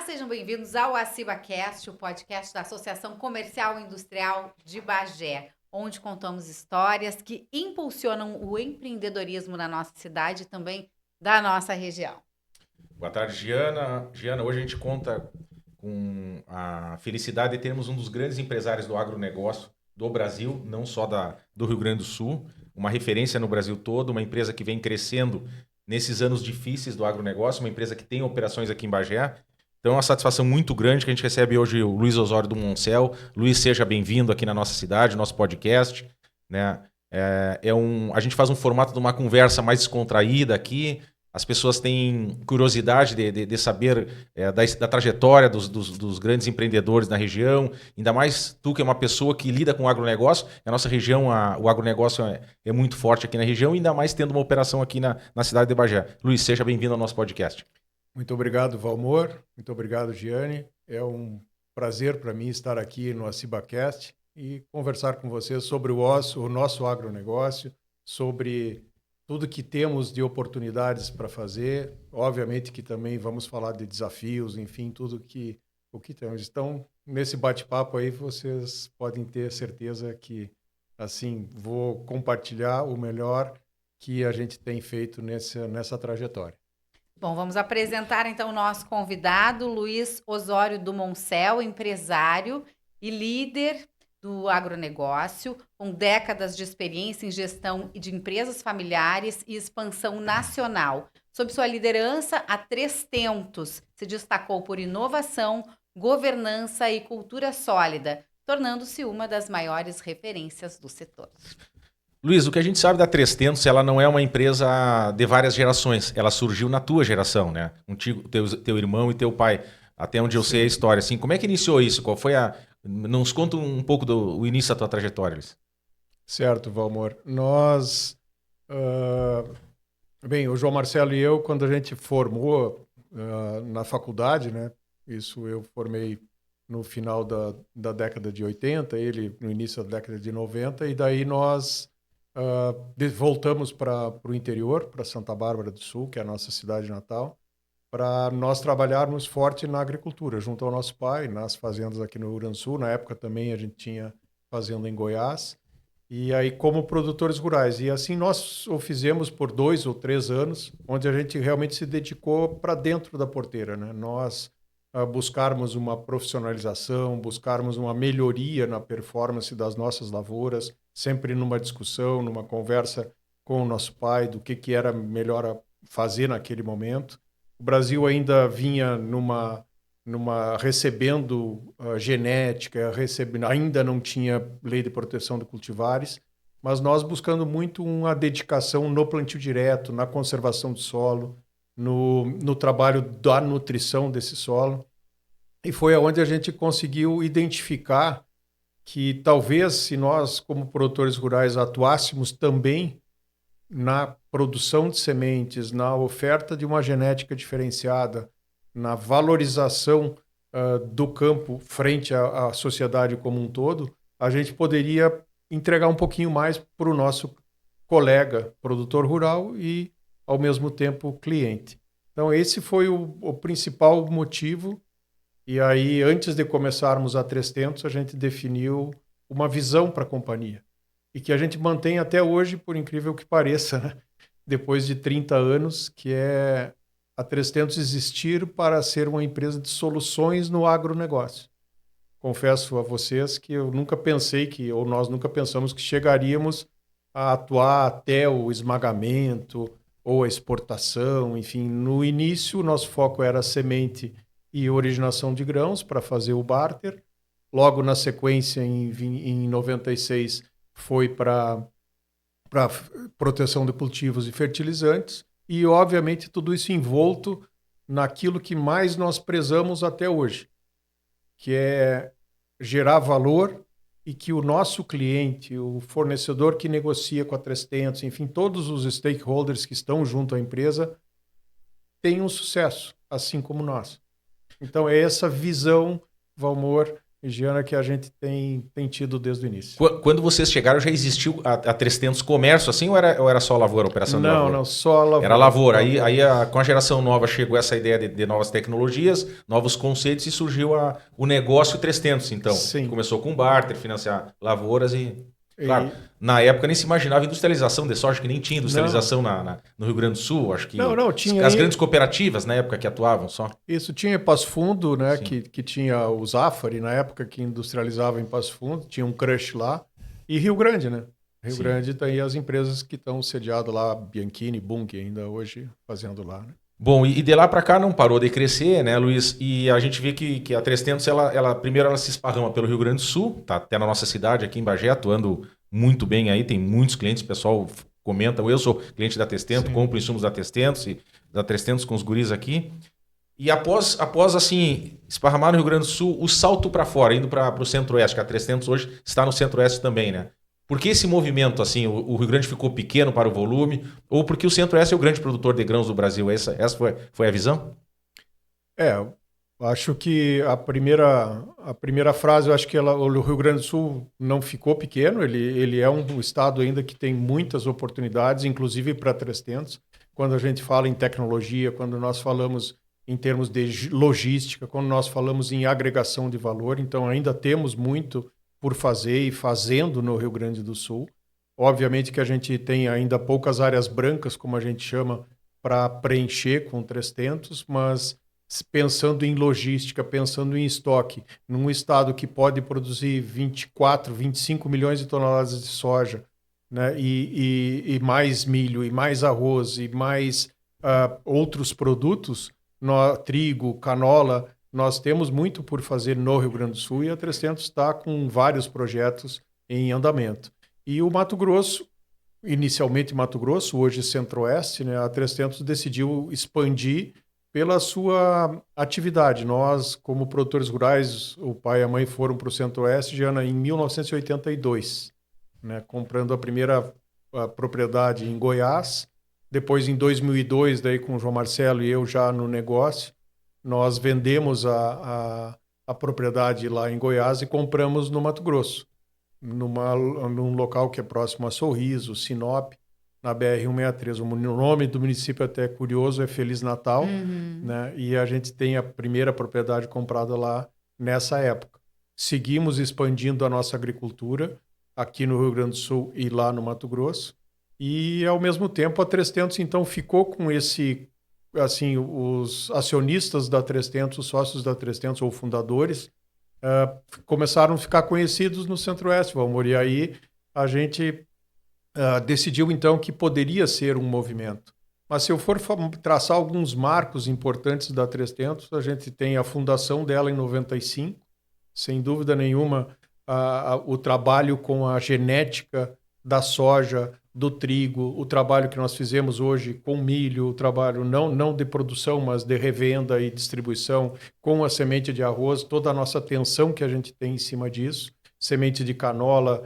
sejam bem-vindos ao AcibaCast, o podcast da Associação Comercial e Industrial de Bagé, onde contamos histórias que impulsionam o empreendedorismo na nossa cidade e também da nossa região. Boa tarde, Giana. Giana, hoje a gente conta com a felicidade de termos um dos grandes empresários do agronegócio do Brasil, não só do Rio Grande do Sul, uma referência no Brasil todo, uma empresa que vem crescendo nesses anos difíceis do agronegócio, uma empresa que tem operações aqui em Bagé. Então é uma satisfação muito grande que a gente recebe hoje o Luiz Osório do Moncel. Luiz, seja bem-vindo aqui na nossa cidade, nosso podcast, né? A gente faz um formato de uma conversa mais descontraída aqui. As pessoas têm curiosidade de saber da trajetória dos grandes empreendedores na região, ainda mais tu que é uma pessoa que lida com o agronegócio. A nossa região, o agronegócio é muito forte aqui na região, ainda mais tendo uma operação aqui na cidade de Bagé. Luiz, seja bem-vindo ao nosso podcast. Muito obrigado, Valmor. Muito obrigado, Giane. É um prazer para mim estar aqui no AcibaCast e conversar com vocês sobre o nosso agronegócio, sobre tudo que temos de oportunidades para fazer. Obviamente que também vamos falar de desafios, enfim, o que temos. Então, nesse bate-papo aí, vocês podem ter certeza que, assim, vou compartilhar o melhor que a gente tem feito nessa trajetória. Bom, vamos apresentar então o nosso convidado, Luiz Osório do Moncel, empresário e líder do agronegócio, com décadas de experiência em gestão de empresas familiares e expansão nacional. Sob sua liderança, a Três Tentos se destacou por inovação, governança e cultura sólida, tornando-se uma das maiores referências do setor. Luiz, o que a gente sabe da Três Tentos, ela não é uma empresa de várias gerações. Ela surgiu na tua geração, né? Teu irmão e teu pai. Até onde eu sei a história. Assim, como é que iniciou isso? Qual foi Nos conta um pouco do início da tua trajetória, Luiz. Certo, Valmor. Bem, o João Marcelo e eu, quando a gente formou na faculdade, né? Isso eu formei no final da década de 80, ele no início da década de 90, e daí nós voltamos para o interior, para Santa Bárbara do Sul, que é a nossa cidade natal, para nós trabalharmos forte na agricultura, junto ao nosso pai, nas fazendas aqui no Rio Grande do Sul. Na época também a gente tinha fazenda em Goiás, e aí como produtores rurais. E assim nós o fizemos por 2 ou 3 anos, onde a gente realmente se dedicou para dentro da porteira, né? Nós buscarmos uma profissionalização, buscarmos uma melhoria na performance das nossas lavouras, sempre numa discussão, numa conversa com o nosso pai do que era melhor fazer naquele momento. O Brasil ainda vinha recebendo genética, ainda não tinha lei de proteção de cultivares, mas nós buscando muito uma dedicação no plantio direto, na conservação do solo, no trabalho da nutrição desse solo. E foi onde a gente conseguiu identificar que talvez se nós, como produtores rurais, atuássemos também na produção de sementes, na oferta de uma genética diferenciada, na valorização do campo frente à sociedade como um todo, a gente poderia entregar um pouquinho mais para o nosso colega produtor rural e, ao mesmo tempo, cliente. Então, esse foi o principal motivo. E aí, antes de começarmos a Três Tentos, a gente definiu uma visão para a companhia. E que a gente mantém até hoje, por incrível que pareça, né? Depois de 30 anos, que é a Três Tentos existir para ser uma empresa de soluções no agronegócio. Confesso a vocês que eu nunca pensei ou nós nunca pensamos que chegaríamos a atuar até o esmagamento ou a exportação. Enfim, no início, o nosso foco era semente e originação de grãos para fazer o barter. Logo na sequência, em 96, foi para proteção de cultivos e fertilizantes, e obviamente tudo isso envolto naquilo que mais nós prezamos até hoje, que é gerar valor e que o nosso cliente, o fornecedor que negocia com a Três Tentos, enfim, todos os stakeholders que estão junto à empresa tenham sucesso, assim como nós. Então é essa visão, Valmor, Giana, que a gente tem tido desde o início. Quando vocês chegaram, já existiu a 300 Comércio assim ou era só lavoura, operação de lavoura? Não, só a lavoura. Era lavoura. Aí com a geração nova chegou essa ideia de novas tecnologias, novos conceitos e surgiu o negócio 300, então. Sim. Começou com barter, financiar lavouras e... Claro, na época nem se imaginava industrialização de soja, que nem tinha industrialização no Rio Grande do Sul. Acho que não, tinha as grandes cooperativas na época que atuavam só. Isso, tinha Passo Fundo, né, que tinha o Zafari na época que industrializava em Passo Fundo, tinha um crush lá. E Rio Grande, né? Rio Grande tem as empresas que estão sediadas lá, Bianchini, Bunge, ainda hoje fazendo lá, né? Bom, e de lá para cá não parou de crescer, né, Luiz? E a gente vê que a 300, primeiro ela se esparrama pelo Rio Grande do Sul, tá até na nossa cidade aqui em Bagé, atuando muito bem aí, tem muitos clientes, o pessoal comenta, eu sou cliente da 300, compro insumos da 300 e da 300 com os guris aqui. E após assim, esparramar no Rio Grande do Sul, o salto para fora, indo para o Centro-Oeste, que a 300 hoje está no Centro-Oeste também, né? Por que esse movimento, assim, o Rio Grande ficou pequeno para o volume, ou porque o Centro-Oeste é o grande produtor de grãos do Brasil? Essa foi a visão? Acho que a primeira frase, eu acho que o Rio Grande do Sul não ficou pequeno, ele é um estado ainda que tem muitas oportunidades, inclusive para 300. Quando a gente fala em tecnologia, quando nós falamos em termos de logística, quando nós falamos em agregação de valor, então ainda temos muito por fazer e fazendo no Rio Grande do Sul. Obviamente que a gente tem ainda poucas áreas brancas, como a gente chama, para preencher com 300, mas pensando em logística, pensando em estoque, num estado que pode produzir 24, 25 milhões de toneladas de soja, né, e mais milho, e mais arroz, e mais outros produtos, trigo, canola, nós temos muito por fazer no Rio Grande do Sul e a 300 está com vários projetos em andamento. E o Mato Grosso, inicialmente Mato Grosso, hoje Centro-Oeste, né, a 300 decidiu expandir pela sua atividade. Nós, como produtores rurais, o pai e a mãe foram para o Centro-Oeste já em 1982, né, comprando a primeira propriedade em Goiás. Depois, em 2002, daí com o João Marcelo e eu já no negócio, nós vendemos a propriedade lá em Goiás e compramos no Mato Grosso, num local que é próximo a Sorriso, Sinop, na BR-163. O nome do município até curioso é Feliz Natal, né? E a gente tem a primeira propriedade comprada lá nessa época. Seguimos expandindo a nossa agricultura aqui no Rio Grande do Sul e lá no Mato Grosso. E, ao mesmo tempo, a 300, então, ficou com esse... Assim, os acionistas da 300, os sócios da 300 ou fundadores, começaram a ficar conhecidos no Centro-Oeste. E aí a gente decidiu, então, que poderia ser um movimento. Mas se eu for traçar alguns marcos importantes da 300, a gente tem a fundação dela em 95, sem dúvida nenhuma, o trabalho com a genética da soja, do trigo, o trabalho que nós fizemos hoje com milho, o trabalho não de produção, mas de revenda e distribuição, com a semente de arroz, toda a nossa atenção que a gente tem em cima disso, semente de canola,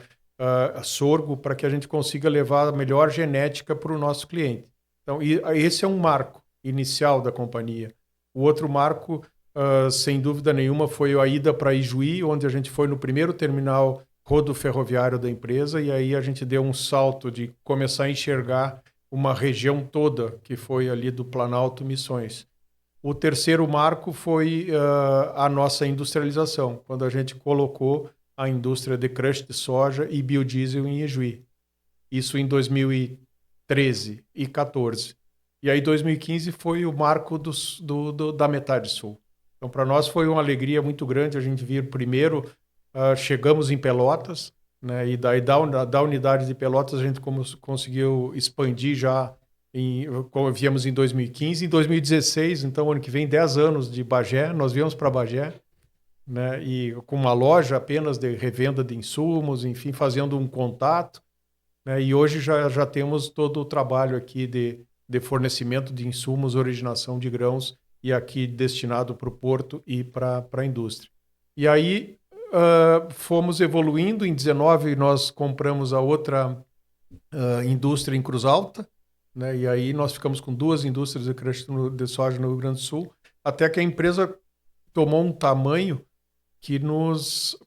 sorgo, para que a gente consiga levar a melhor genética para o nosso cliente. Então, esse é um marco inicial da companhia. O outro marco, sem dúvida nenhuma, foi a ida para Ijuí, onde a gente foi no primeiro terminal rodoferroviário da empresa, e aí a gente deu um salto de começar a enxergar uma região toda, que foi ali do Planalto Missões. O terceiro marco foi a nossa industrialização, quando a gente colocou a indústria de crush de soja e biodiesel em Ijuí. Isso em 2013 e 2014. E aí 2015 foi o marco da metade sul. Então, para nós foi uma alegria muito grande a gente vir primeiro. Chegamos em Pelotas, né, e daí da unidade de Pelotas a gente conseguiu expandir já, viemos em 2015, em 2016, então ano que vem 10 anos de Bagé, nós viemos para Bagé, né, e com uma loja apenas de revenda de insumos, enfim, fazendo um contato, né, e hoje já temos todo o trabalho aqui de fornecimento de insumos, originação de grãos, e aqui destinado para o porto e para a indústria. E aí fomos evoluindo. Em 19 nós compramos a outra indústria em Cruz Alta, né? E aí nós ficamos com 2 indústrias de soja no Rio Grande do Sul, até que a empresa tomou um tamanho que nos,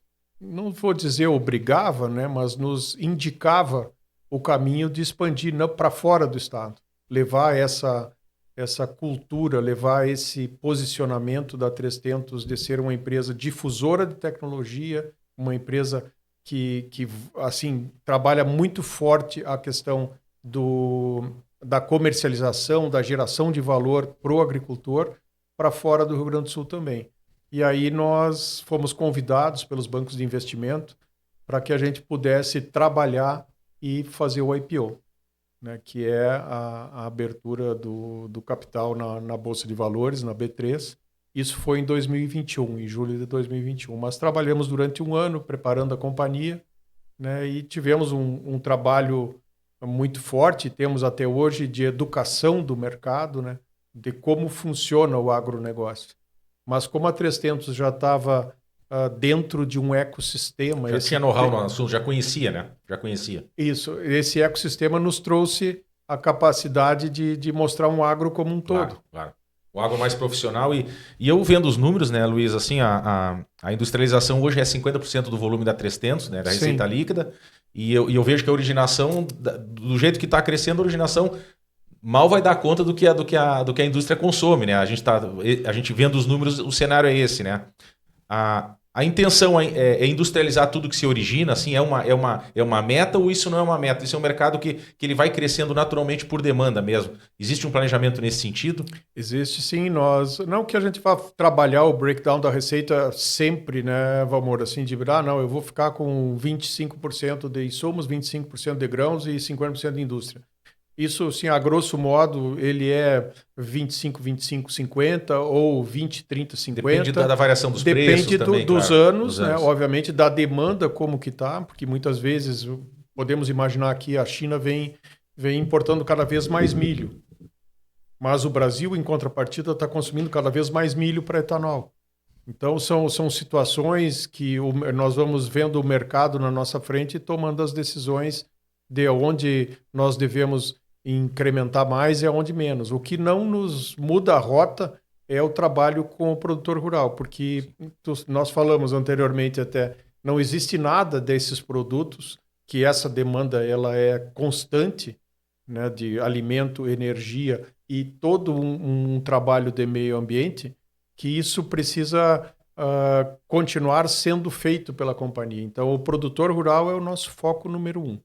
não vou dizer obrigava, né, mas nos indicava o caminho de expandir para fora do estado, levar essa cultura, levar esse posicionamento da 300 de ser uma empresa difusora de tecnologia, uma empresa que assim, trabalha muito forte a questão da comercialização, da geração de valor para o agricultor, para fora do Rio Grande do Sul também. E aí nós fomos convidados pelos bancos de investimento para que a gente pudesse trabalhar e fazer o IPO, né, que é a abertura do capital na Bolsa de Valores, na B3. Isso foi em 2021, em julho de 2021. Mas trabalhamos durante um ano preparando a companhia, né, e tivemos um trabalho muito forte, temos até hoje, de educação do mercado, né, de como funciona o agronegócio. Mas como a 300 já estava dentro de um ecossistema... Já tinha know-how no assunto, já conhecia, né? Já conhecia. Isso, esse ecossistema nos trouxe a capacidade de mostrar um agro como um todo. Claro, claro. O agro mais profissional. E eu vendo os números, né, Luiz, assim, a industrialização hoje é 50% do volume da 300, né, da receita líquida. E eu vejo que a originação, do jeito que está crescendo, a originação mal vai dar conta do que a indústria consome, né? A gente vendo os números, o cenário é esse, né? A intenção é industrializar tudo que se origina, assim, é uma meta ou isso não é uma meta? Isso é um mercado que ele vai crescendo naturalmente por demanda mesmo. Existe um planejamento nesse sentido? Existe sim. Não que a gente vá trabalhar o breakdown da receita sempre, né, Valmor, assim, de não, eu vou ficar com 25% de insumos, 25% de grãos e 50% de indústria. Isso, assim, a grosso modo, ele é 25, 25, 50 ou 20, 30, 50. Depende da variação dos preços também. Depende dos anos, né? Obviamente, da demanda como que está, porque muitas vezes podemos imaginar que a China vem importando cada vez mais milho. Mas o Brasil, em contrapartida, está consumindo cada vez mais milho para etanol. Então, são situações que nós vamos vendo o mercado na nossa frente e tomando as decisões de onde nós devemos incrementar mais e aonde menos. O que não nos muda a rota é o trabalho com o produtor rural, porque nós falamos anteriormente até, não existe nada desses produtos que essa demanda ela é constante, né, de alimento, energia e todo um trabalho de meio ambiente, que isso precisa continuar sendo feito pela companhia. Então, o produtor rural é o nosso foco número 1.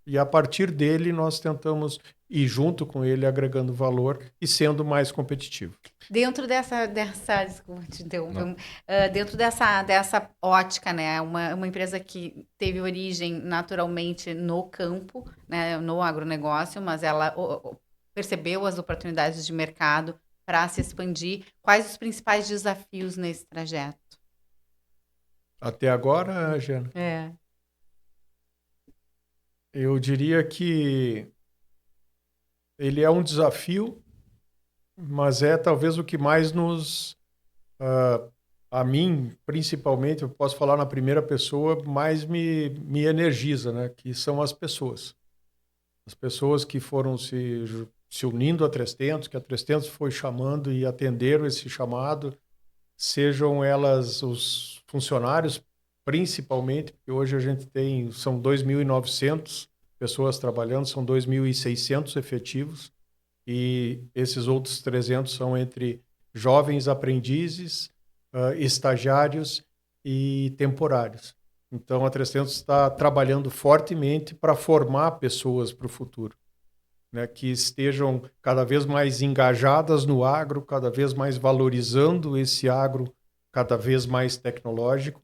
E a partir dele nós tentamos ir junto com ele agregando valor e sendo mais competitivo. Dentro desculpa te interromper, dentro dessa ótica, né, uma empresa que teve origem naturalmente no campo, né, no agronegócio, mas ela percebeu as oportunidades de mercado para se expandir. Quais os principais desafios nesse trajeto? Até agora, Jana? Eu diria que ele é um desafio, mas é talvez o que mais a mim, principalmente, eu posso falar na primeira pessoa, mais me energiza, né? Que são as pessoas. As pessoas que foram se unindo a 300, que a 300 foi chamando e atenderam esse chamado, sejam elas os funcionários, principalmente, porque hoje a gente são 2.900 pessoas trabalhando, são 2.600 efetivos, e esses outros 300 são entre jovens aprendizes, estagiários e temporários. Então, a 300 está trabalhando fortemente para formar pessoas para o futuro, né, que estejam cada vez mais engajadas no agro, cada vez mais valorizando esse agro cada vez mais tecnológico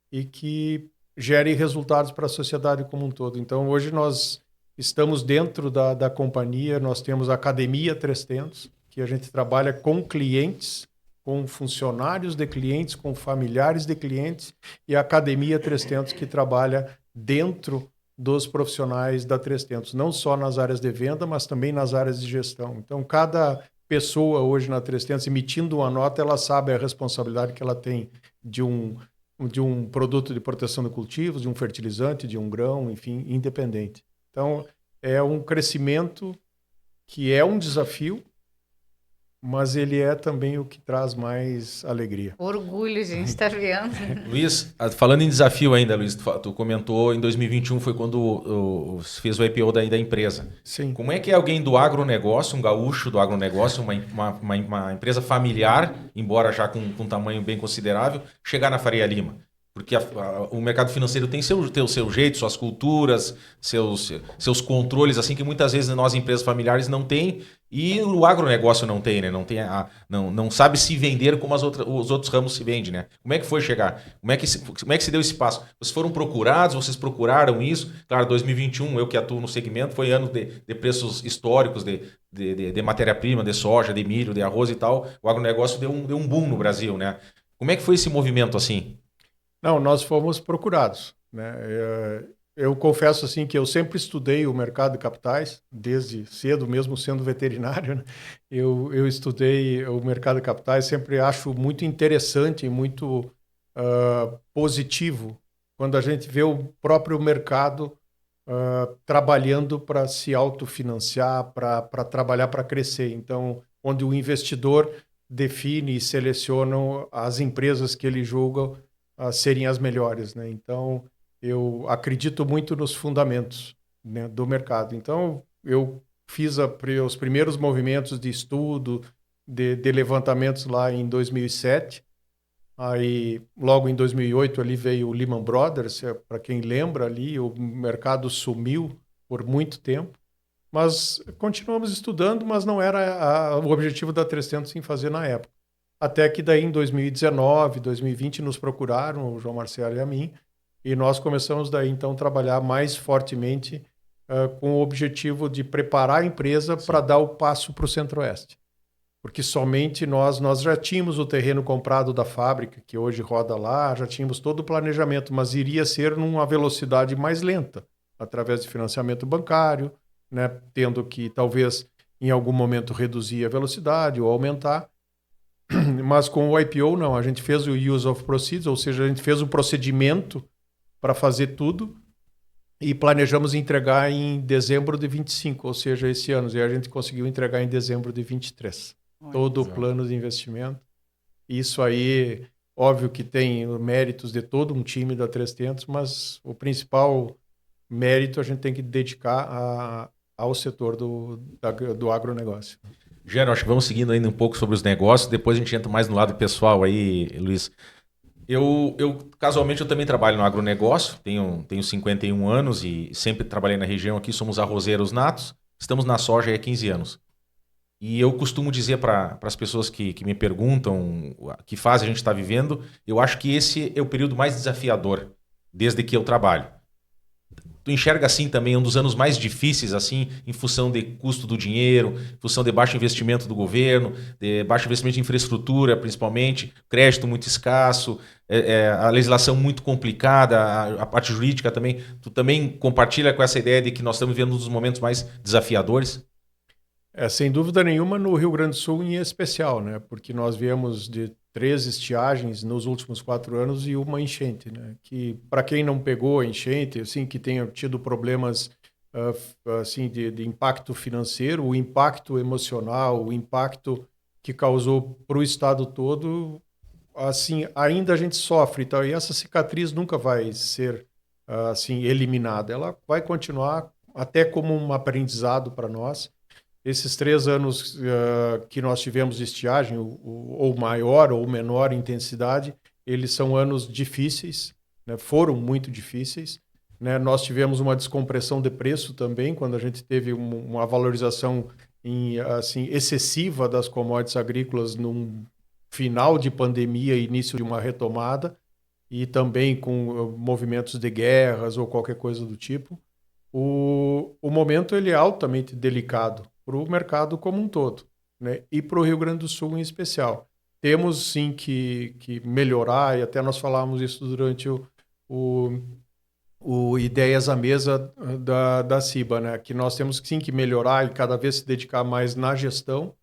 e que gere resultados para a sociedade como um todo. Então, hoje nós estamos dentro da companhia, nós temos a Academia 300, que a gente trabalha com clientes, com funcionários de clientes, com familiares de clientes, e a Academia 300, que trabalha dentro dos profissionais da 300, não só nas áreas de venda, mas também nas áreas de gestão. Então, cada pessoa hoje na 300, emitindo uma nota, ela sabe a responsabilidade que ela tem de um produto de proteção de cultivos, de um fertilizante, de um grão, enfim, independente. Então, é um crescimento que é um desafio, mas ele é também o que traz mais alegria. Orgulho, gente, tá vendo? Luiz, falando em desafio ainda, Luiz, tu comentou em 2021 foi quando fez o IPO da empresa. Sim. Como é que é alguém do agronegócio, um gaúcho do agronegócio, uma empresa familiar, embora já com um tamanho bem considerável, chegar na Faria Lima? Porque o mercado financeiro tem o seu jeito, suas culturas, seus controles, assim, que muitas vezes nós, empresas familiares, não tem. E o agronegócio não tem, né? Não sabe se vender como os outros ramos se vendem, né? Como é que foi chegar? Como é que se deu esse passo? Vocês foram procurados? Vocês procuraram isso? Claro, 2021, eu que atuo no segmento, foi ano de preços históricos de matéria-prima, de soja, de milho, de arroz e tal. O agronegócio deu um boom no Brasil, né? Como é que foi esse movimento assim? Não, nós fomos procurados, né? Eu confesso assim que eu sempre estudei o mercado de capitais, desde cedo, mesmo sendo veterinário, né? Eu estudei o mercado de capitais, sempre acho muito interessante e muito positivo quando a gente vê o próprio mercado trabalhando para se autofinanciar, para trabalhar para crescer. Então, onde o investidor define e seleciona as empresas que ele julga serem as melhores, né? Então, eu acredito muito nos fundamentos, né, do mercado. Então, eu fiz os primeiros movimentos de estudo, de levantamentos lá em 2007. Aí, logo em 2008, ali veio o Lehman Brothers. Para quem lembra ali, o mercado sumiu por muito tempo. Mas continuamos estudando, mas não era o objetivo da 300 em fazer na época. Até que daí em 2019, 2020 nos procuraram, o João Marcelo e a mim, e nós começamos daí então a trabalhar mais fortemente com o objetivo de preparar a empresa para dar o passo para o Centro-Oeste. Porque somente nós já tínhamos o terreno comprado da fábrica, que hoje roda lá, já tínhamos todo o planejamento, mas iria ser numa velocidade mais lenta, através de financiamento bancário, né, tendo que talvez em algum momento reduzir a velocidade ou aumentar. Mas com o IPO, não. A gente fez o use of proceeds, ou seja, a gente fez o procedimento para fazer tudo e planejamos entregar em dezembro de 25, ou seja, esse ano. E a gente conseguiu entregar em dezembro de 23. Todo o plano de investimento. Isso aí, óbvio que tem méritos de todo um time da 300, mas o principal mérito a gente tem que dedicar ao setor do agronegócio. Gero, acho que vamos seguindo ainda um pouco sobre os negócios, depois a gente entra mais no lado pessoal aí, Luiz. Casualmente, eu também trabalho no agronegócio, tenho 51 anos e sempre trabalhei na região aqui, somos arrozeiros natos, estamos na soja há 15 anos. E eu costumo dizer para as pessoas que me perguntam que fase a gente está vivendo, eu acho que esse é o período mais desafiador desde que eu trabalho. Tu enxerga assim também um dos anos mais difíceis, assim, em função de custo do dinheiro, em função de baixo investimento do governo, de baixo investimento em infraestrutura, principalmente, crédito muito escasso, a legislação muito complicada, a parte jurídica também. Tu também compartilha com essa ideia de que nós estamos vivendo um dos momentos mais desafiadores? Sem dúvida nenhuma, no Rio Grande do Sul em especial, né? Porque nós viemos de 3 estiagens nos últimos 4 anos e uma enchente, né? Que para quem não pegou a enchente, assim, que tenha tido problemas assim de impacto financeiro, o impacto emocional, o impacto que causou para o estado todo, assim, ainda a gente sofre, tá? E essa cicatriz nunca vai ser assim eliminada, ela vai continuar até como um aprendizado para nós. Esses 3 anos que nós tivemos de estiagem, ou maior ou menor intensidade, eles são anos difíceis, né? Foram muito difíceis, né? Nós tivemos uma descompressão de preço também, quando a gente teve uma valorização assim, excessiva das commodities agrícolas num final de pandemia e início de uma retomada, e também com movimentos de guerras ou qualquer coisa do tipo. O momento ele é altamente delicado para o mercado como um todo, né? E para o Rio Grande do Sul em especial. Temos sim que melhorar, e até nós falamos isso durante o Ideias à Mesa da CIBA, né? Que nós temos sim que melhorar e cada vez se dedicar mais na gestão,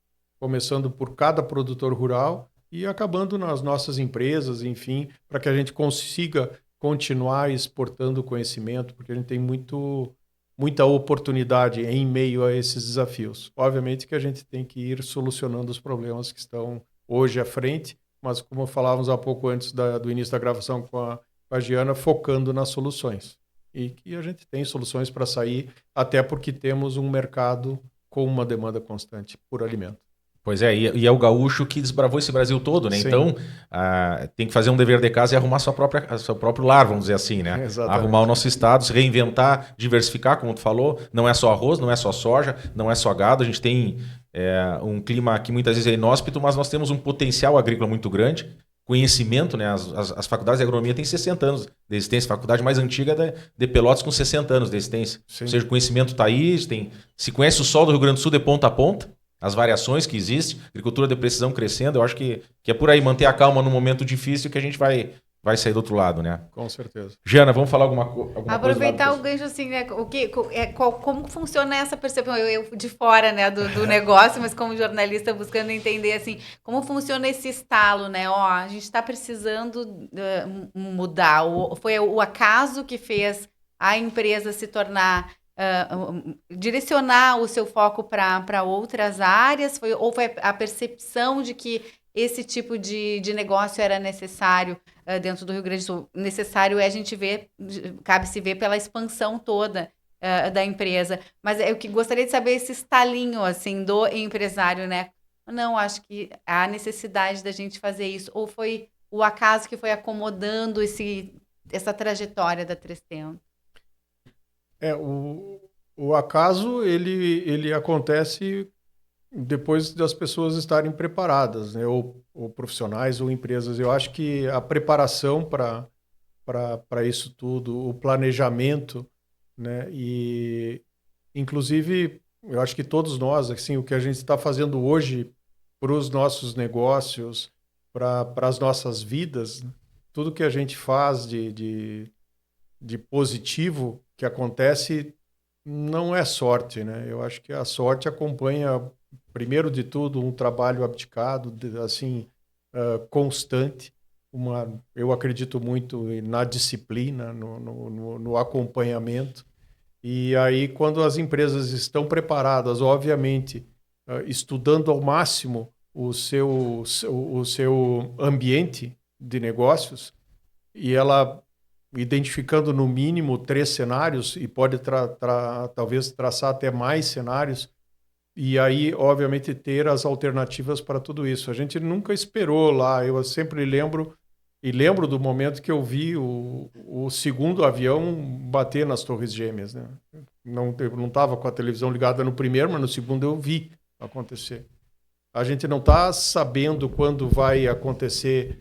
começando por cada produtor rural e acabando nas nossas empresas, enfim, para que a gente consiga continuar exportando conhecimento, porque a gente tem muito muita oportunidade em meio a esses desafios. Obviamente que a gente tem que ir solucionando os problemas que estão hoje à frente, mas como falávamos há pouco antes do início da gravação com a Giana, focando nas soluções. E que a gente tem soluções para sair, até porque temos um mercado com uma demanda constante por alimento. Pois é, e é o gaúcho que desbravou esse Brasil todo, né? Sim. Então, tem que fazer um dever de casa e arrumar seu próprio lar, vamos dizer assim, né? Exatamente. Arrumar o nosso estado, se reinventar, diversificar, como tu falou. Não é só arroz, não é só soja, não é só gado. A gente tem um clima que muitas vezes é inóspito, mas nós temos um potencial agrícola muito grande. Conhecimento, né? As faculdades de agronomia têm 60 anos de existência. A faculdade mais antiga é de Pelotas com 60 anos de existência. Sim. Ou seja, o conhecimento está aí, se conhece o sol do Rio Grande do Sul de ponta a ponta, as variações que existem, agricultura de precisão crescendo, eu acho que é por aí, manter a calma num momento difícil que a gente vai sair do outro lado, né? Com certeza. Jana, vamos falar alguma coisa? Aproveitar o gancho assim, né? Como funciona essa percepção? Eu de fora, né, do negócio, mas como jornalista buscando entender assim, como funciona esse estalo, né? Ó, a gente está precisando mudar. Foi o acaso que fez a empresa se tornar direcionar o seu foco para outras áreas? Ou foi a percepção de que esse tipo de negócio era necessário dentro do Rio Grande do Sul? Necessário a gente ver, cabe se ver pela expansão toda da empresa. Mas eu que gostaria de saber esse estalinho assim, do empresário, né? Não, acho que há necessidade da gente fazer isso. Ou foi o acaso que foi acomodando essa trajetória da 300? O acaso, ele acontece depois das pessoas estarem preparadas, né? Ou profissionais ou empresas. Eu acho que a preparação para isso tudo, o planejamento, né? E, inclusive, eu acho que todos nós, assim, o que a gente está fazendo hoje para os nossos negócios, para as nossas vidas, né? Tudo que a gente faz de positivo que acontece não é sorte, né? Eu acho que a sorte acompanha, primeiro de tudo, um trabalho abdicado, assim, constante. Eu acredito muito na disciplina, no acompanhamento. E aí, quando as empresas estão preparadas, obviamente, estudando ao máximo o seu ambiente de negócios, e ela identificando no mínimo 3 cenários, e pode talvez traçar até mais cenários, e aí, obviamente, ter as alternativas para tudo isso. A gente nunca esperou lá. Eu sempre lembro do momento que eu vi o segundo avião bater nas Torres Gêmeas, né? Não estava com a televisão ligada no primeiro, mas no segundo eu vi acontecer. A gente não está sabendo quando vai acontecer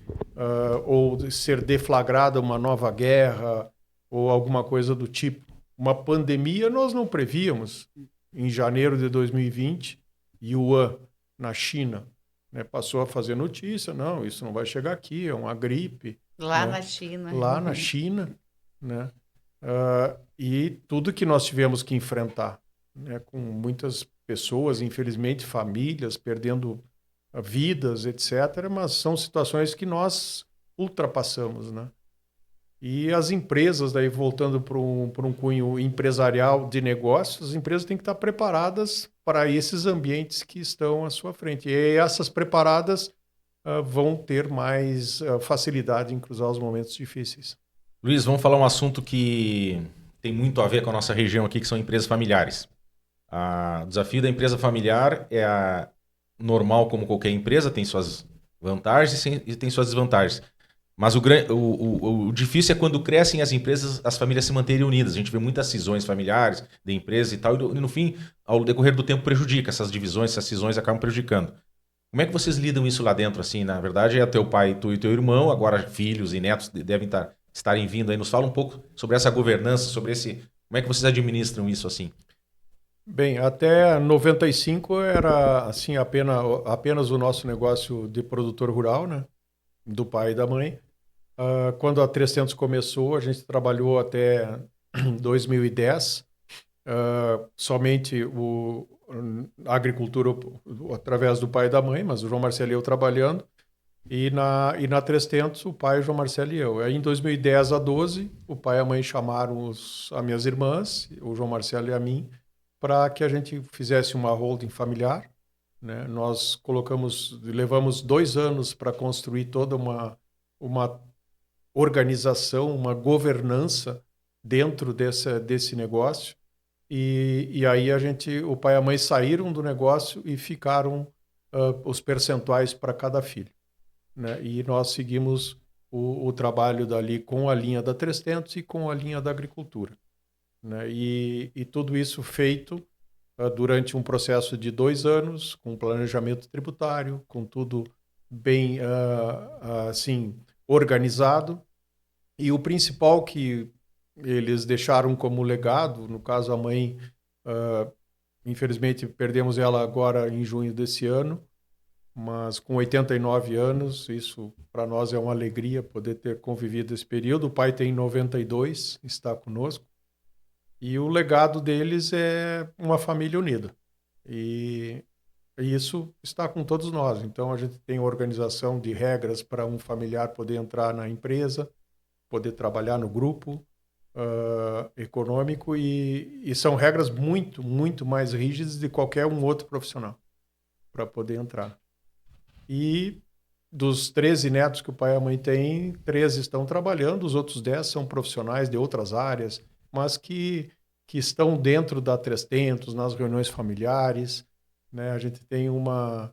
ou ser deflagrada uma nova guerra ou alguma coisa do tipo. Uma pandemia nós não prevíamos. Em janeiro de 2020, Wuhan, na China, né, passou a fazer notícia. Não, isso não vai chegar aqui, é uma gripe. Lá né? na China. Lá na China. Né? E tudo que nós tivemos que enfrentar, né, com muitas pessoas, infelizmente, famílias perdendo vidas, etc. Mas são situações que nós ultrapassamos, né? E as empresas, daí voltando para um cunho empresarial de negócios, as empresas têm que estar preparadas para esses ambientes que estão à sua frente. E essas preparadas vão ter mais facilidade em cruzar os momentos difíceis. Luiz, vamos falar um assunto que tem muito a ver com a nossa região aqui, que são empresas familiares. O desafio da empresa familiar é normal como qualquer empresa, tem suas vantagens e tem suas desvantagens. Mas o difícil é quando crescem as empresas, as famílias se manterem unidas. A gente vê muitas cisões familiares de empresas e tal, e no fim, ao decorrer do tempo, prejudica essas divisões, essas cisões acabam prejudicando. Como é que vocês lidam isso lá dentro? Assim, na verdade, é teu pai, tu e teu irmão, agora filhos e netos devem estarem vindo aí. Nos fala um pouco sobre essa governança, sobre como é que vocês administram isso assim? Bem, até 95 era assim apenas o nosso negócio de produtor rural, né? Do pai e da mãe. Quando a 300 começou, a gente trabalhou até 2010, somente a agricultura através do pai e da mãe, mas o João Marcelo e eu trabalhando. E na 300, o pai, o João Marcelo e eu. Aí, em 2010 a 12, o pai e a mãe chamaram as minhas irmãs, o João Marcelo e a mim, para que a gente fizesse uma holding familiar, né? Nós levamos 2 anos para construir toda uma organização, uma governança dentro desse negócio. E aí o pai e a mãe saíram do negócio e ficaram os percentuais para cada filho, né? E nós seguimos o trabalho dali com a linha da 300 e com a linha da agricultura, né? E tudo isso feito durante um processo de 2 anos, com planejamento tributário, com tudo bem assim organizado. E o principal que eles deixaram como legado, no caso a mãe, infelizmente perdemos ela agora em junho desse ano, mas com 89 anos, isso para nós é uma alegria poder ter convivido esse período. O pai tem 92, está conosco, e o legado deles é uma família unida. E isso está com todos nós. Então a gente tem organização de regras para um familiar poder entrar na empresa, poder trabalhar no grupo econômico, e são regras muito, muito mais rígidas de qualquer um outro profissional para poder entrar. E dos 13 netos que o pai e a mãe têm, 13 estão trabalhando, os outros 10 são profissionais de outras áreas, mas que estão dentro da 300, nas reuniões familiares, né? A gente tem uma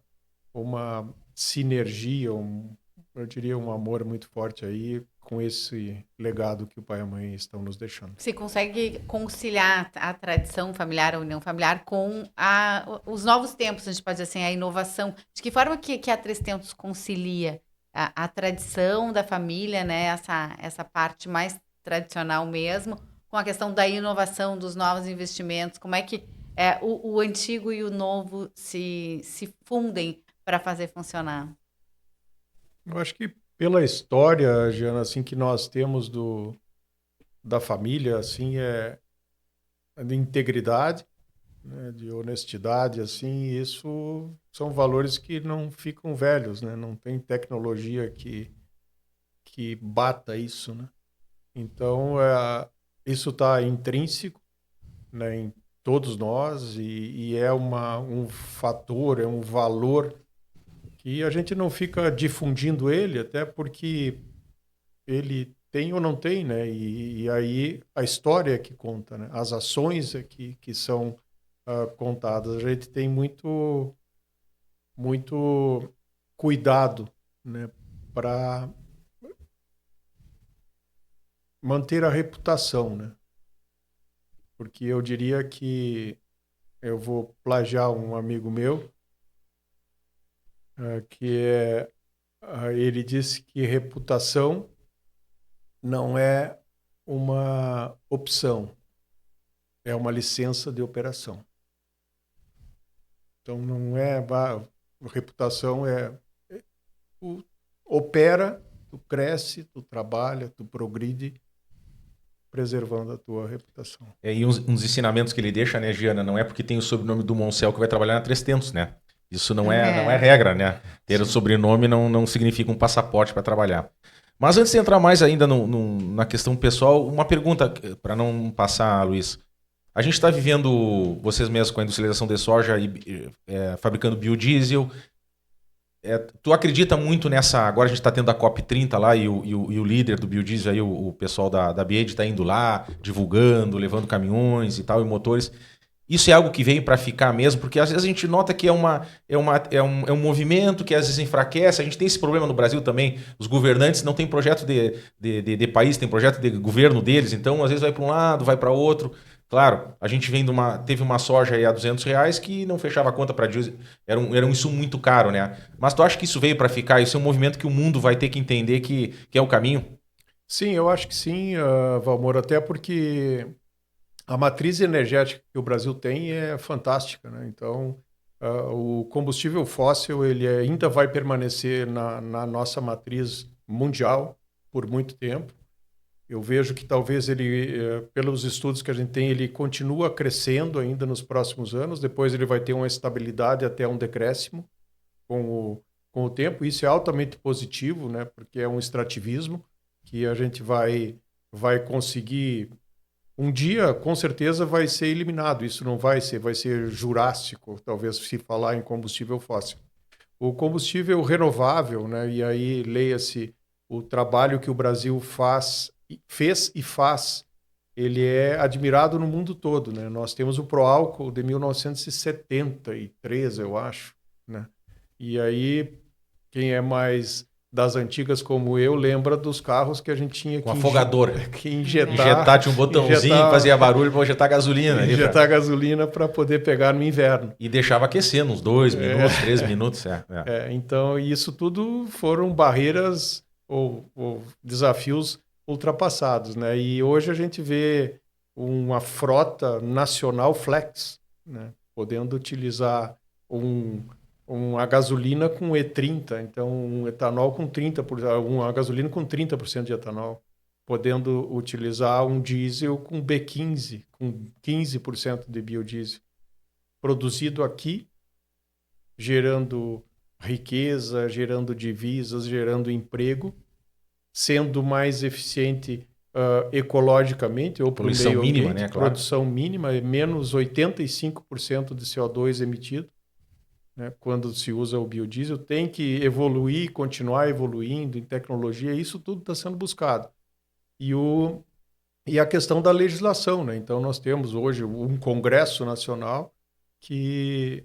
sinergia, eu diria um amor muito forte aí com esse legado que o pai e a mãe estão nos deixando. Você consegue conciliar a tradição familiar, a união familiar, com os novos tempos, a gente pode dizer assim, a inovação? De que forma que a 300 concilia a tradição da família, né, essa parte mais tradicional mesmo, com a questão da inovação, dos novos investimentos? Como é que o antigo e o novo se fundem para fazer funcionar? Eu acho que pela história, Giana, assim, que nós temos da família, assim, de integridade, né, de honestidade, assim, isso são valores que não ficam velhos, né? Não tem tecnologia que bata isso, né? Então, isso está intrínseco, né, em todos nós, e é um fator, é um valor que a gente não fica difundindo ele, até porque ele tem ou não tem, né? E aí a história é que conta, né? As ações é que são contadas. A gente tem muito, muito cuidado, né, para manter a reputação, né? Porque eu diria que eu vou plagiar um amigo meu, ele disse que reputação não é uma opção, é uma licença de operação. Então não reputação tu opera, tu cresce, tu trabalha, tu progride, preservando a tua reputação. E uns ensinamentos que ele deixa, né, Giana, não é porque tem o sobrenome do Moncel que vai trabalhar na 300, né? Isso não é regra, né? Ter o sobrenome não significa um passaporte para trabalhar. Mas antes de entrar mais ainda na questão pessoal, uma pergunta para não passar, Luiz. A gente está vivendo, vocês mesmos, com a industrialização de soja e fabricando biodiesel. Tu acredita muito nessa... Agora a gente está tendo a COP30 lá e o líder do biodiesel, aí, o pessoal da BIED está indo lá, divulgando, levando caminhões e tal, e motores. Isso é algo que veio para ficar mesmo, porque às vezes a gente nota que é um movimento que às vezes enfraquece. A gente tem esse problema no Brasil também. Os governantes não têm projeto de país, tem projeto de governo deles. Então, às vezes vai para um lado, vai para outro. Claro, a gente teve uma soja aí a R$200 que não fechava a conta para diesel. Era um insumo muito caro, né? Mas tu acha que isso veio para ficar? Isso é um movimento que o mundo vai ter que entender que é o caminho? Sim, eu acho que sim, Valmor, até porque a matriz energética que o Brasil tem é fantástica, né? Então, o combustível fóssil ele ainda vai permanecer na nossa matriz mundial por muito tempo. Eu vejo que talvez ele, pelos estudos que a gente tem, ele continua crescendo ainda nos próximos anos. Depois ele vai ter uma estabilidade até um decréscimo com com o tempo. Isso é altamente positivo, né? Porque é um extrativismo que a gente vai conseguir... Um dia, com certeza, vai ser eliminado. Isso não vai ser jurássico, talvez se falar em combustível fóssil. O combustível renovável, né? E aí leia-se o trabalho que o Brasil fez e faz, ele é admirado no mundo todo, né? Nós temos o Proálcool de 1973, eu acho, né? E aí, quem é mais das antigas como eu, lembra dos carros que a gente tinha Com afogador. que injetar. Injetar, tinha um botãozinho que fazia barulho para injetar gasolina. Injetar gasolina para poder pegar no inverno. E deixava aquecendo uns 2 minutos, 3 minutos. Então, isso tudo foram barreiras ou desafios ultrapassados, né? E hoje a gente vê uma frota nacional flex, né? Podendo utilizar uma gasolina com E30, então um etanol com 30%, uma gasolina com 30% de etanol, podendo utilizar um diesel com B15, com 15% de biodiesel, produzido aqui, gerando riqueza, gerando divisas, gerando emprego, sendo mais eficiente ecologicamente ou para o meio ambiente, mínima, né? Claro. Produção mínima, menos 85% de CO2 emitido, né? Quando se usa o biodiesel, tem que evoluir, continuar evoluindo em tecnologia, isso tudo está sendo buscado. E a questão da legislação, né? Então nós temos hoje um Congresso Nacional que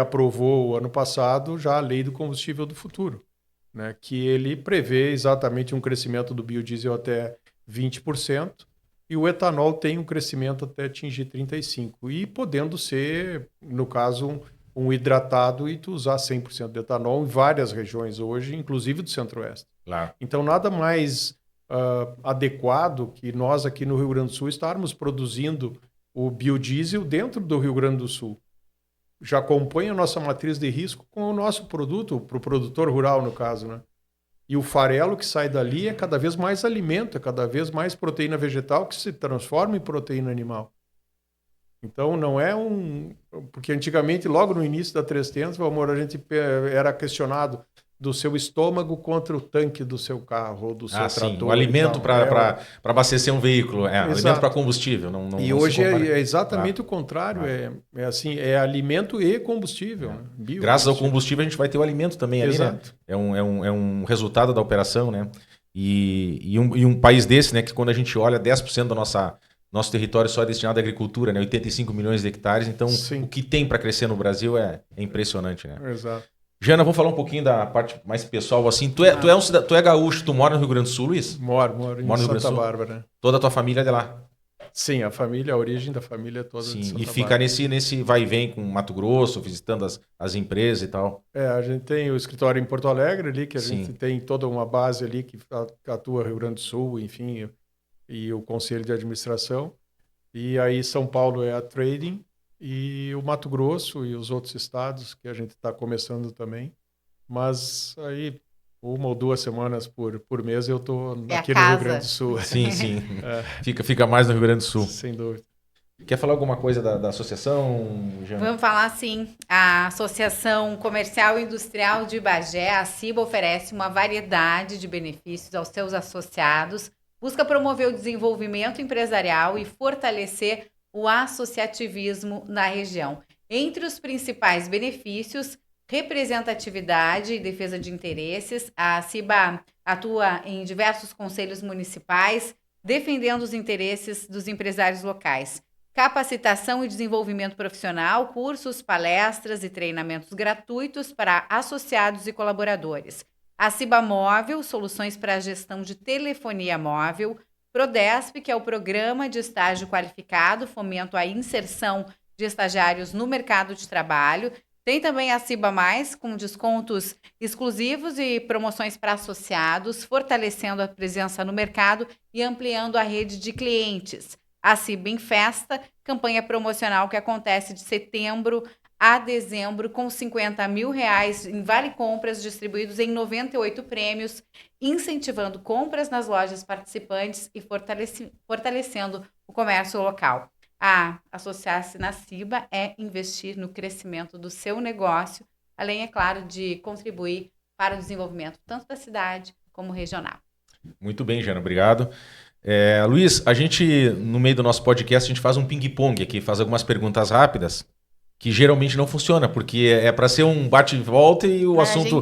aprovou ano passado já a Lei do Combustível do Futuro, né? Que ele prevê exatamente um crescimento do biodiesel até 20% e o etanol tem um crescimento até atingir 35%. E podendo ser, no caso, um hidratado e tu usar 100% de etanol em várias regiões hoje, inclusive do Centro-Oeste. Claro. Então, nada mais adequado que nós aqui no Rio Grande do Sul estarmos produzindo o biodiesel dentro do Rio Grande do Sul. Já compõe a nossa matriz de risco com o nosso produto, para o produtor rural, no caso, né? E o farelo que sai dali é cada vez mais alimento, é cada vez mais proteína vegetal que se transforma em proteína animal. Então, não é porque antigamente, logo no início da 300, Valmor, a gente era questionado do seu estômago contra o tanque do seu carro ou do seu trator. Sim, o alimento para abastecer um veículo, alimento para combustível. E hoje é exatamente o contrário, é alimento e combustível. Né? Graças ao combustível a gente vai ter o alimento também ali, né? É um resultado da operação, né? E um país desse, né, que quando a gente olha, 10% do nosso território só é destinado à agricultura, né? 85 milhões de hectares, então o que tem para crescer no Brasil é impressionante, né? Exato. Jana, vamos falar um pouquinho da parte mais pessoal, assim. Tu é gaúcho, tu mora no Rio Grande do Sul, Luiz? Moro em Santa Bárbara. Toda a tua família é de lá? Sim, a origem da família é toda de Santa Bárbara. E fica nesse vai e vem com Mato Grosso, visitando as empresas e tal. A gente tem o escritório em Porto Alegre ali, que a gente tem toda uma base ali que atua Rio Grande do Sul, enfim, e o Conselho de Administração. E aí São Paulo é a trading, e o Mato Grosso e os outros estados que a gente está começando também. Mas aí 1 ou 2 semanas por mês eu estou aqui no Rio Grande do Sul. Sim. Fica mais no Rio Grande do Sul. Sem dúvida. Quer falar alguma coisa da associação, Jana? Vamos falar sim. A Associação Comercial e Industrial de Bagé, a ACIBA, oferece uma variedade de benefícios aos seus associados, busca promover o desenvolvimento empresarial e fortalecer o associativismo na região. Entre os principais benefícios, representatividade e defesa de interesses. A ACIBA atua em diversos conselhos municipais, defendendo os interesses dos empresários locais. Capacitação e desenvolvimento profissional, cursos, palestras e treinamentos gratuitos para associados e colaboradores. ACIBA Móvel, soluções para a gestão de telefonia móvel. Prodesp, que é o Programa de Estágio Qualificado, fomento a inserção de estagiários no mercado de trabalho. Tem também a ACIBA Mais, com descontos exclusivos e promoções para associados, fortalecendo a presença no mercado e ampliando a rede de clientes. A ACIBA em Festa, campanha promocional que acontece de setembro a dezembro, com R$50 mil em vale-compras distribuídos em 98 prêmios, incentivando compras nas lojas participantes e fortalecendo o comércio local. Associar-se na ACIBA é investir no crescimento do seu negócio, além, é claro, de contribuir para o desenvolvimento tanto da cidade como regional. Muito bem, Jana, obrigado. Luiz, a gente, no meio do nosso podcast, a gente faz um ping-pong aqui, faz algumas perguntas rápidas, que geralmente não funciona, porque é para ser um bate-volta e o assunto...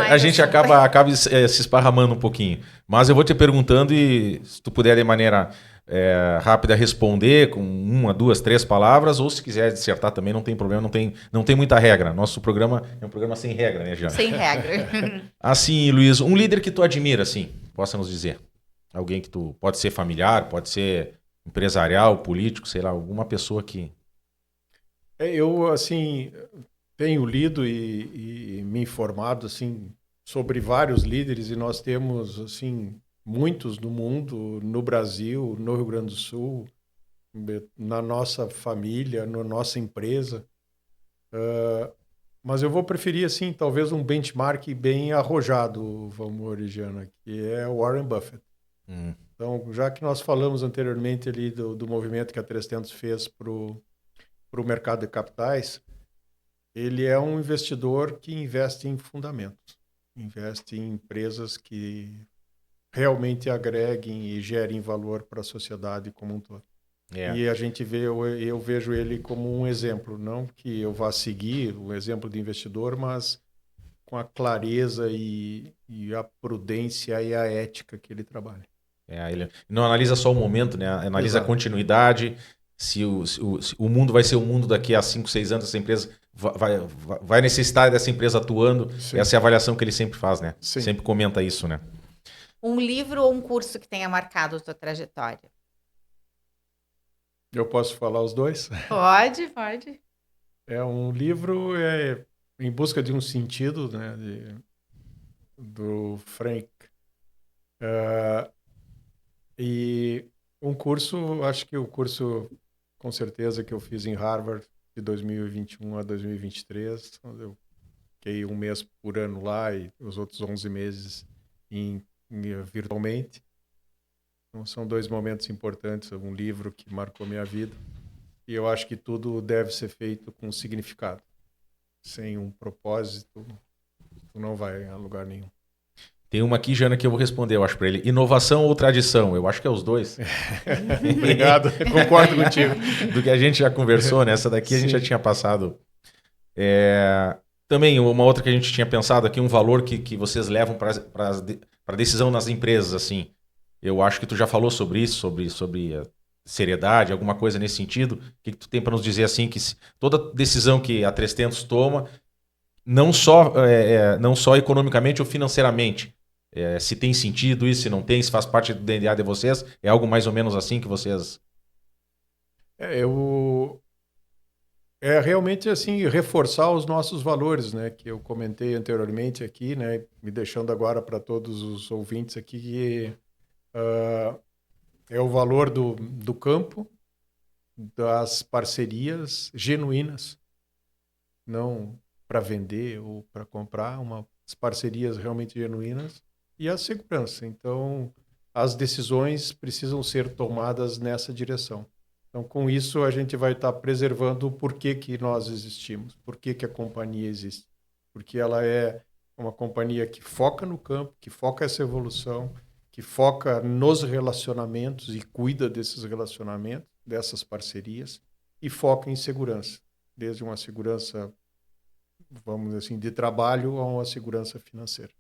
A gente acaba se esparramando um pouquinho. Mas eu vou te perguntando e se tu puder de maneira rápida responder com 1, 2, 3 palavras, ou se quiser dissertar também, não tem problema, não tem muita regra. Nosso programa é um programa sem regra, né, Jana? Sem regra. Assim, Luiz, um líder que tu admira, assim, possa nos dizer. Alguém que tu... Pode ser familiar, pode ser empresarial, político, sei lá, alguma pessoa que... Eu, assim, tenho lido e me informado, assim, sobre vários líderes e nós temos, assim, muitos no mundo, no Brasil, no Rio Grande do Sul, na nossa família, na nossa empresa. Mas eu vou preferir, assim, talvez um benchmark bem arrojado, vamos originar, que é o Warren Buffett. Então, já que nós falamos anteriormente ali do movimento que a 300 fez para o mercado de capitais, ele é um investidor que investe em fundamentos, investe em empresas que realmente agreguem e gerem valor para a sociedade como um todo. E a gente vê, eu vejo ele como um exemplo, não que eu vá seguir o exemplo de investidor, mas com a clareza e a prudência e a ética que ele trabalha. Ele não analisa só o momento, né? Analisa a continuidade. Se o mundo vai ser o mundo daqui a 5, 6 anos, essa empresa vai necessitar dessa empresa atuando. Sim. Essa é a avaliação que ele sempre faz, né? Sim. Sempre comenta isso, né? Um livro ou um curso que tenha marcado a sua trajetória? Eu posso falar os dois? Pode. Um livro Em Busca de um Sentido, né? Do Frank. E um curso, acho que o curso, com certeza, que eu fiz em Harvard de 2021 a 2023, onde eu fiquei 1 mês por ano lá e os outros 11 meses virtualmente. Então, são 2 momentos importantes, um livro que marcou minha vida. E eu acho que tudo deve ser feito com significado. Sem um propósito, não vai a lugar nenhum. Tem uma aqui, Jana, que eu vou responder, eu acho, para ele. Inovação ou tradição? Eu acho que é os dois. Obrigado, concordo contigo. Do que a gente já conversou, né? Essa daqui a gente já tinha passado. Também, uma outra que a gente tinha pensado aqui, um valor que vocês levam para a decisão nas empresas, assim. Eu acho que tu já falou sobre isso, sobre a seriedade, alguma coisa nesse sentido. O que tu tem para nos dizer, assim, que toda decisão que a 300 toma, não só economicamente ou financeiramente, se tem sentido isso, se não tem, se faz parte do DNA de vocês, é algo mais ou menos assim que vocês... realmente assim reforçar os nossos valores, né, que eu comentei anteriormente aqui, né, me deixando agora para todos os ouvintes aqui que é o valor do campo, das parcerias genuínas, não para vender ou para comprar, as parcerias realmente genuínas e a segurança. Então, as decisões precisam ser tomadas nessa direção. Então, com isso, a gente vai estar preservando o porquê que nós existimos, porquê que a companhia existe. Porque ela é uma companhia que foca no campo, que foca essa evolução, que foca nos relacionamentos e cuida desses relacionamentos, dessas parcerias, e foca em segurança, desde uma segurança, vamos dizer assim, de trabalho a uma segurança financeira.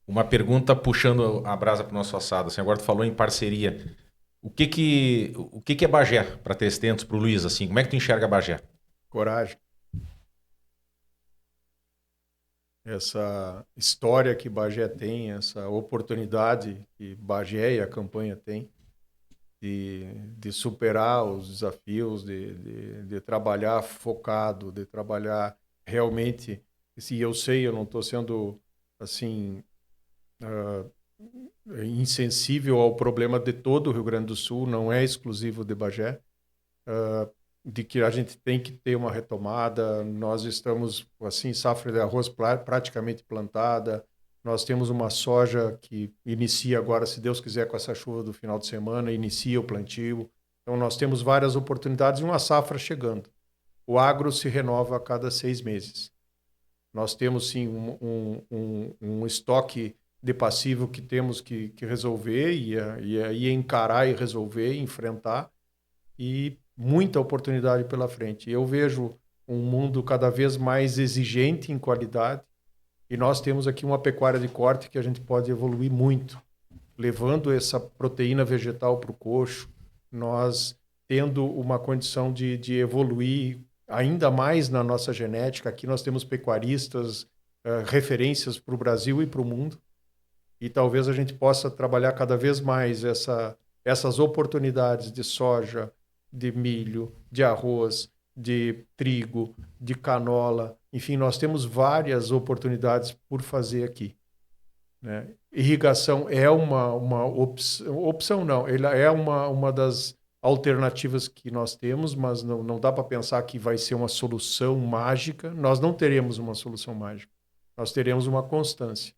Uma pergunta puxando a brasa para o nosso assado. Assim, agora tu falou em parceria. O que é Bagé para 300, para o Luiz? Assim, como é que tu enxerga Bagé? Coragem. Essa história que Bagé tem, essa oportunidade que Bagé e a campanha têm de superar os desafios, de trabalhar focado, de trabalhar realmente. Se eu sei, eu não estou sendo assim insensível ao problema de todo o Rio Grande do Sul, não é exclusivo de Bagé, de que a gente tem que ter uma retomada. Nós estamos, assim, safra de arroz praticamente plantada, nós temos uma soja que inicia agora, se Deus quiser, com essa chuva do final de semana, inicia o plantio. Então, nós temos várias oportunidades e uma safra chegando. O agro se renova a cada 6 meses. Nós temos, sim, um estoque de passivo que temos que resolver e encarar e resolver, enfrentar, e muita oportunidade pela frente. Eu vejo um mundo cada vez mais exigente em qualidade, e nós temos aqui uma pecuária de corte que a gente pode evoluir muito, levando essa proteína vegetal para o coxo, nós tendo uma condição de evoluir ainda mais na nossa genética. Aqui nós temos pecuaristas, referências para o Brasil e para o mundo, e talvez a gente possa trabalhar cada vez mais essas oportunidades de soja, de milho, de arroz, de trigo, de canola. Enfim, nós temos várias oportunidades por fazer aqui, né? Irrigação é uma opção, não, ela é uma das alternativas que nós temos, mas não dá para pensar que vai ser uma solução mágica. Nós não teremos uma solução mágica, nós teremos uma constância.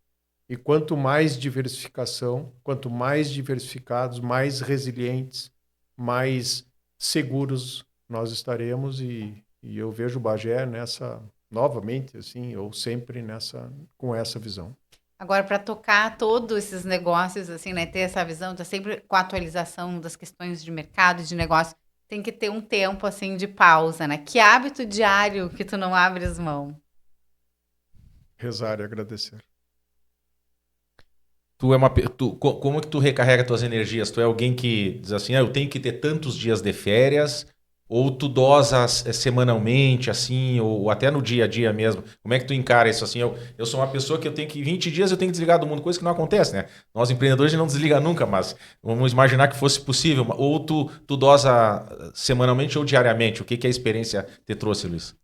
E quanto mais diversificação, quanto mais diversificados, mais resilientes, mais seguros nós estaremos, e eu vejo o Bagé novamente, assim, ou sempre com essa visão. Agora, para tocar todos esses negócios, assim, né, ter essa visão, tá sempre com a atualização das questões de mercado e de negócio, tem que ter um tempo, assim, de pausa, né? Que hábito diário que tu não abres mão? Rezar e agradecer. Como que tu recarrega tuas energias? Tu é alguém que diz assim, eu tenho que ter tantos dias de férias, ou tu dosa semanalmente, assim, ou até no dia a dia mesmo? Como é que tu encara isso assim? Eu sou uma pessoa que eu tenho que 20 dias eu tenho que desligar do mundo, coisa que não acontece, né? Nós empreendedores não desliga nunca, mas vamos imaginar que fosse possível. Ou tu dosa semanalmente ou diariamente? O que a experiência te trouxe, Luiz?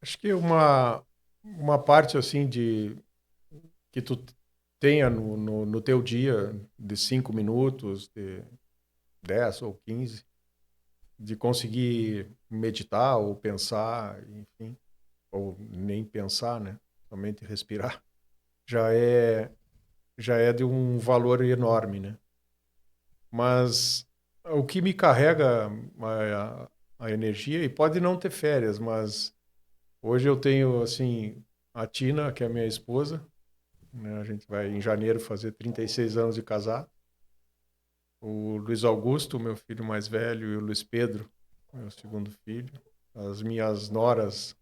Acho que uma parte assim que tu tenha no teu dia de 5 minutos, de 10 ou 15, de conseguir meditar ou pensar, enfim, ou nem pensar, né? Somente respirar, já é de um valor enorme, né? Mas o que me carrega a energia, e pode não ter férias, mas hoje eu tenho, assim, a Tina, que é minha esposa, né? A gente vai em janeiro fazer 36 anos de casado. O Luiz Augusto, meu filho mais velho, e o Luiz Pedro, meu segundo filho. As minhas noras,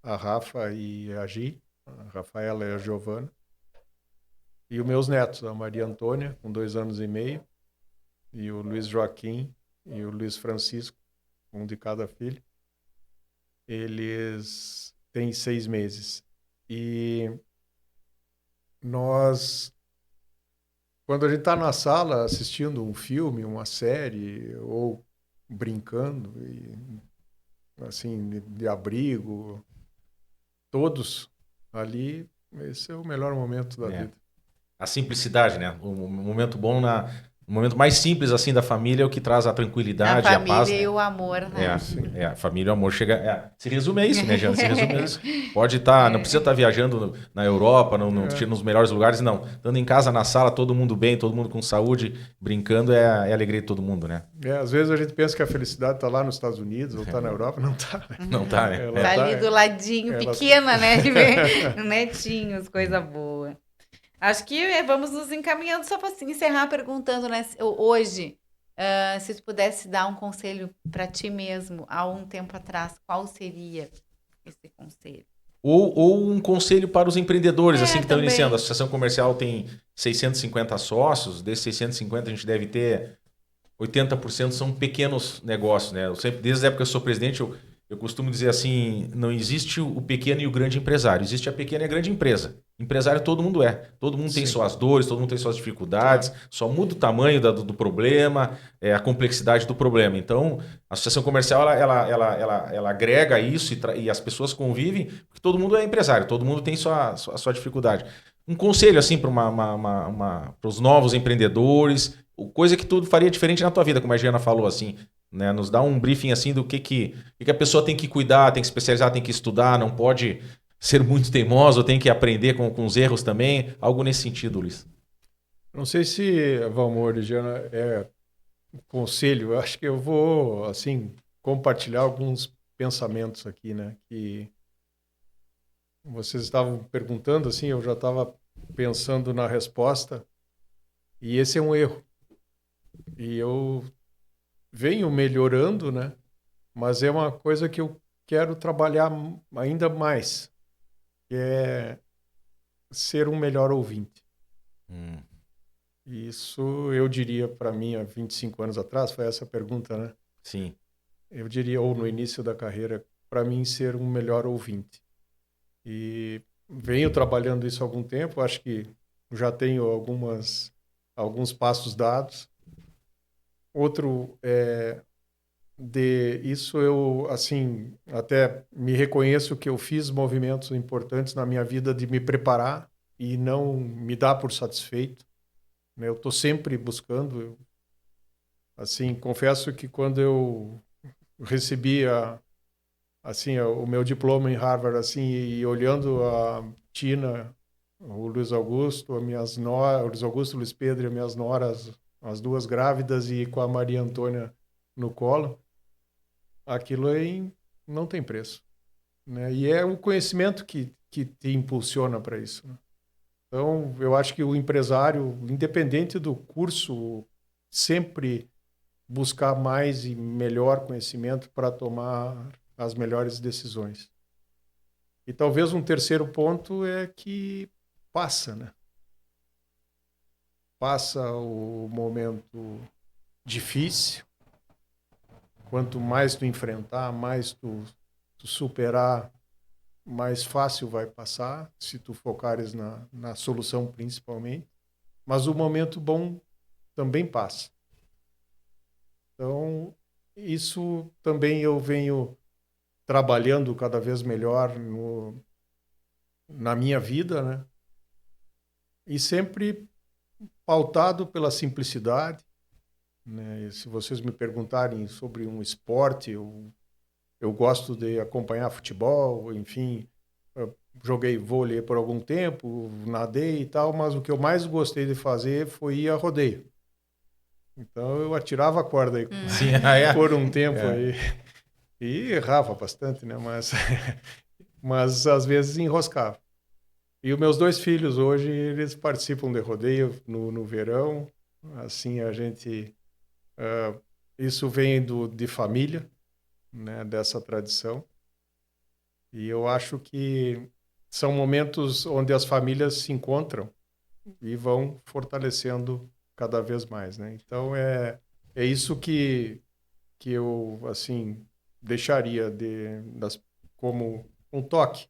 a Rafa e a Gi, a Rafaela e a Giovana. E os meus netos, a Maria Antônia, com 2 anos e meio, e o Luiz Joaquim e o Luiz Francisco, um de cada filho. Eles têm 6 meses. E nós, quando a gente está na sala assistindo um filme, uma série, ou brincando, e, assim, de abrigo, todos ali, esse é o melhor momento da vida. A simplicidade, né? O momento bom o momento mais simples assim da família é o que traz a tranquilidade, a paz. A família e né? o amor, né? A família e o amor chega. Se resume a isso, né, Jana? Se resume a isso. Pode estar, não precisa estar viajando na Europa, nos melhores lugares, não. Estando em casa, na sala, todo mundo bem, todo mundo com saúde, brincando, é a alegria de todo mundo, né? Às vezes a gente pensa que a felicidade está lá nos Estados Unidos ou está na Europa, não está. Né? Não está, né? Está ali do ladinho, pequena, né? Netinhos, coisa boa. Acho que vamos nos encaminhando, só para encerrar perguntando, né? Hoje, se tu pudesse dar um conselho para ti mesmo, há um tempo atrás, qual seria esse conselho? Ou um conselho para os empreendedores, assim, que estão também. iniciando. A Associação Comercial tem 650 sócios, desses 650 a gente deve ter 80% são pequenos negócios, né? Eu sempre, desde a época que eu sou presidente, eu costumo dizer assim, não existe o pequeno e o grande empresário, existe a pequena e a grande empresa. Empresário todo mundo é. Todo mundo tem suas dores, todo mundo tem suas dificuldades, só muda o tamanho do problema, a complexidade do problema. Então, a associação comercial, ela agrega isso e as pessoas convivem, porque todo mundo é empresário, todo mundo tem sua dificuldade. Um conselho, assim, para os novos empreendedores, coisa que tu faria diferente na tua vida, como a Giana falou, assim, né? Nos dá um briefing, assim, do que a pessoa tem que cuidar, tem que especializar, tem que estudar, não pode ser muito teimoso, tem que aprender com os erros também, algo nesse sentido, Luiz. Não sei se, Valmor e Giana, é um conselho, eu acho que eu vou, assim, compartilhar alguns pensamentos aqui, né, que vocês estavam perguntando, assim, eu já estava pensando na resposta, e esse é um erro. E eu venho melhorando, né? Mas é uma coisa que eu quero trabalhar ainda mais, que é ser um melhor ouvinte. Isso eu diria para mim há 25 anos atrás, foi essa a pergunta, né? Sim. Eu diria, ou no início da carreira, para mim ser um melhor ouvinte. E venho trabalhando isso há algum tempo, acho que já tenho alguns passos dados. Outro de isso eu assim até me reconheço que eu fiz movimentos importantes na minha vida de me preparar e não me dar por satisfeito, né? Eu estou sempre buscando. Assim, confesso que quando eu recebi o meu diploma em Harvard, assim, e olhando a Tina, o Luiz Augusto, o Luiz Augusto, o Luiz Pedro e as minhas noras, as duas grávidas e com a Maria Antônia no colo, aquilo aí não tem preço, né? E é o conhecimento que te impulsiona para isso, né? Então, eu acho que o empresário, independente do curso, sempre buscar mais e melhor conhecimento para tomar as melhores decisões. E talvez um terceiro ponto é que passa, né? Passa o momento difícil. Quanto mais tu enfrentar, mais tu superar, mais fácil vai passar, se tu focares na solução principalmente. Mas o momento bom também passa. Então, isso também eu venho trabalhando cada vez melhor na minha vida, né? E sempre pautado pela simplicidade, né? E se vocês me perguntarem sobre um esporte, eu gosto de acompanhar futebol, enfim, eu joguei vôlei por algum tempo, nadei e tal, mas o que eu mais gostei de fazer foi ir a rodeio. Então eu atirava a corda aí Sim, por um tempo aí. E errava bastante, né? Mas às vezes enroscava. E os meus dois filhos hoje, eles participam de rodeio no verão. Assim, a gente... isso vem de família, né? Dessa tradição. E eu acho que são momentos onde as famílias se encontram e vão fortalecendo cada vez mais, né? Então, é isso que eu, assim, deixaria como um toque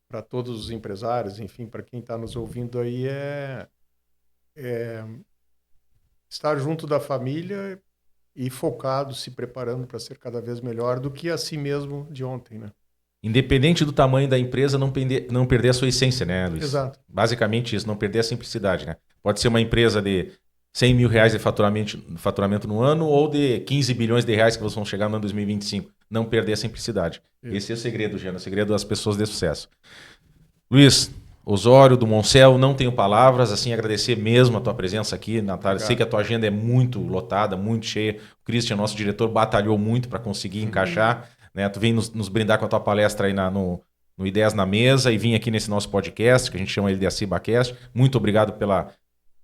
para todos os empresários, enfim, para quem está nos ouvindo aí, é estar junto da família e focado, se preparando para ser cada vez melhor do que a si mesmo de ontem, né? Independente do tamanho da empresa, não perder a sua essência, né, Luiz? Exato. Basicamente isso, não perder a simplicidade, né? Pode ser uma empresa de 100 mil reais de faturamento no ano ou de 15 bilhões de reais que vocês vão chegar no ano 2025. Não perder a simplicidade. Isso. Esse é o segredo, Giana, o segredo das pessoas de sucesso. Luiz Osório, do Moncel, não tenho palavras, assim, agradecer mesmo a tua presença aqui, Natália. Sei que a tua agenda é muito lotada, muito cheia. O Christian, nosso diretor, batalhou muito para conseguir encaixar, né? Tu vem nos brindar com a tua palestra aí no Ideias na Mesa e vim aqui nesse nosso podcast, que a gente chama ele de AcibaCast. Muito obrigado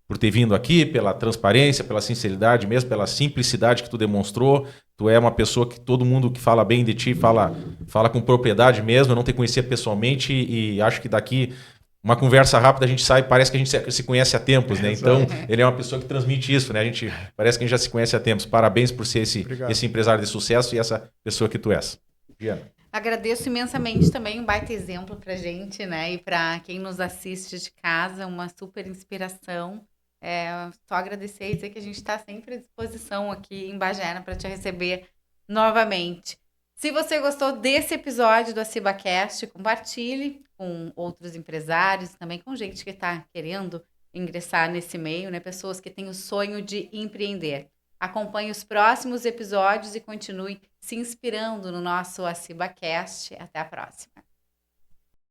por ter vindo aqui, pela transparência, pela sinceridade mesmo, pela simplicidade que tu demonstrou. Tu é uma pessoa que todo mundo que fala bem de ti fala com propriedade mesmo. Eu não te conhecia pessoalmente e acho que daqui uma conversa rápida a gente sai, parece que a gente se conhece há tempos, né? Então, ele é uma pessoa que transmite isso, né? Parece que a gente já se conhece há tempos. Parabéns por ser esse empresário de sucesso e essa pessoa que tu és. Giana. Agradeço imensamente também, um baita exemplo pra gente, né? E para quem nos assiste de casa, uma super inspiração. Só agradecer e dizer que a gente está sempre à disposição aqui em Bagé para te receber novamente. Se você gostou desse episódio do AcibaCast, compartilhe com outros empresários, também com gente que está querendo ingressar nesse meio, né? Pessoas que têm o sonho de empreender. Acompanhe os próximos episódios e continue se inspirando no nosso AcibaCast. Até a próxima.